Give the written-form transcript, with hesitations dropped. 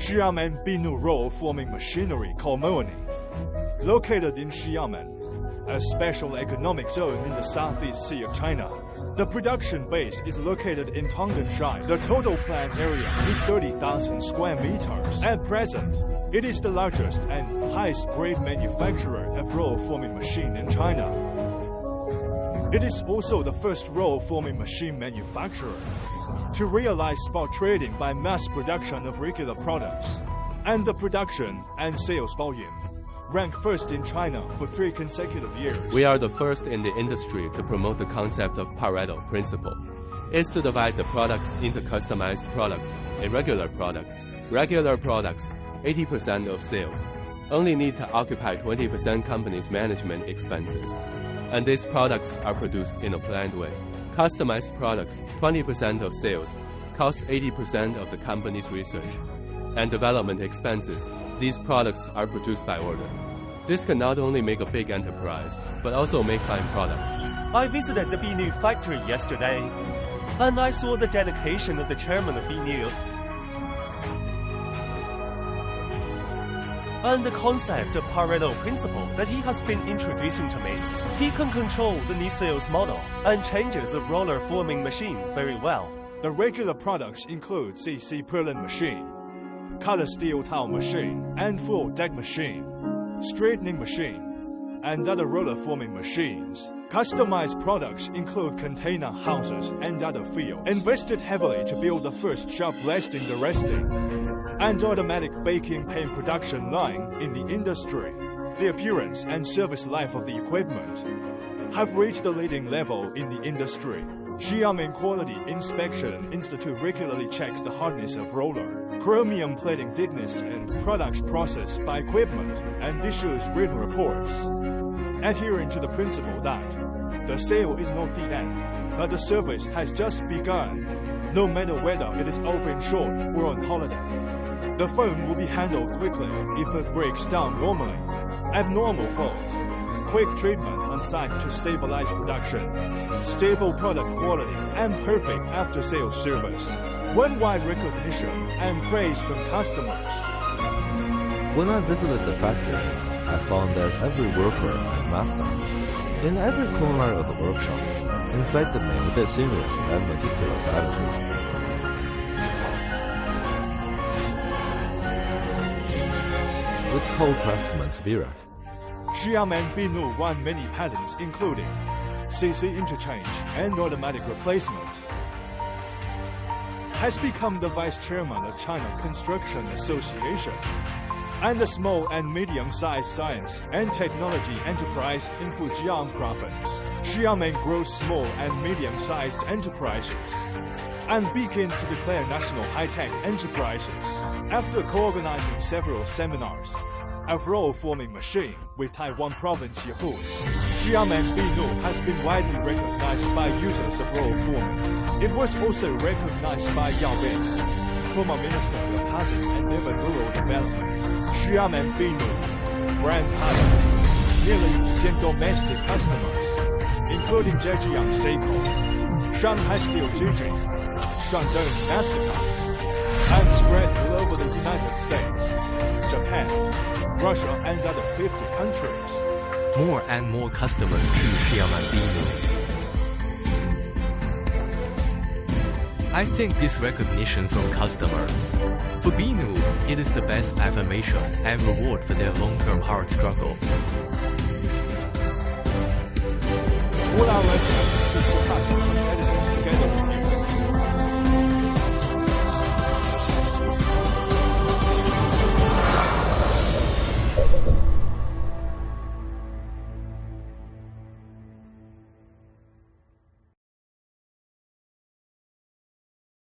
Xiamen Beenew roll forming machinery called Machinery, located in Xiamen, a special economic zone in the Southeast Sea of China. The production base is located in Tongdenshan. The total plant area is 30,000 square meters. At present, it is the largest and highest-grade manufacturer of roll forming machine in China. It is also the first roll forming machine manufacturer to realize spot trading by mass production of regular products, and the production and sales volume ranked first in China for 3 consecutive years. We are the first in the industry to promote the concept of Pareto principle. It's to divide the products into customized products and regular products. Regular products, 80% of sales, only need to occupy 20% company's management expenses, and these products are produced in a planned way. Customized products, 20% of sales, cost 80% of the company's research and development expenses. These products are produced by order. This can not only make a big enterprise, but also make fine products. I visited the Beenew factory yesterday, and I saw the dedication of the chairman of Beenew and the concept of Pareto principle that he has been introducing to me. He can control the new sales model and changes of roller forming machine very well. The regular products include CC purlin machine, color steel tile machine, and full deck machine, straightening machine, and other roller forming machines. Customized products include container houses and other fields. Invested heavily to build the first sharp blasting the resting and automatic baking paint production line in the industry. The appearance and service life of the equipment have reached the leading level in the industry. Xiamen Quality Inspection Institute regularly checks the hardness of roller, chromium plating thickness, and products processed by equipment, and issues written reports, adhering to the principle that the sale is not the end, but the service has just begun, no matter whether it is over in short or on holiday. The phone will be handled quickly if it breaks down normally. Abnormal faults, quick treatment on site to stabilize production, stable product quality, and perfect after-sales service. Worldwide recognition and praise from customers. When I visited the factory, I found that every worker and master, in every corner of the workshop, infected me with a serious and meticulous attitude. This cold craftsman spirit. Xiamen Beenew won many patents including CC interchange and automatic replacement. Has become the vice chairman of China Construction Association and the small and medium-sized science and technology enterprise in Fujian province. Xiamen grows small and medium-sized enterprises and begins to declare national high-tech enterprises after co-organizing several seminars of roll forming machine with Taiwan province Yehud. Xiamen Beenew has been widely recognized by users of roll forming. It was also recognized by Yao Ben, former Minister of Housing and Urban Rural Development. Xiamen Beenew brand product, nearly 10 domestic customers, including Zhejiang Seiko, Shanghai Steel Jijing, Shandong Mastercard, and spread all over the United States, Japan, Russia, and other 50 countries. More and more customers choose Xiamen Beenew. I think this recognition from customers. For Beenew, it is the best affirmation and reward for their long-term hard struggle. All our efforts to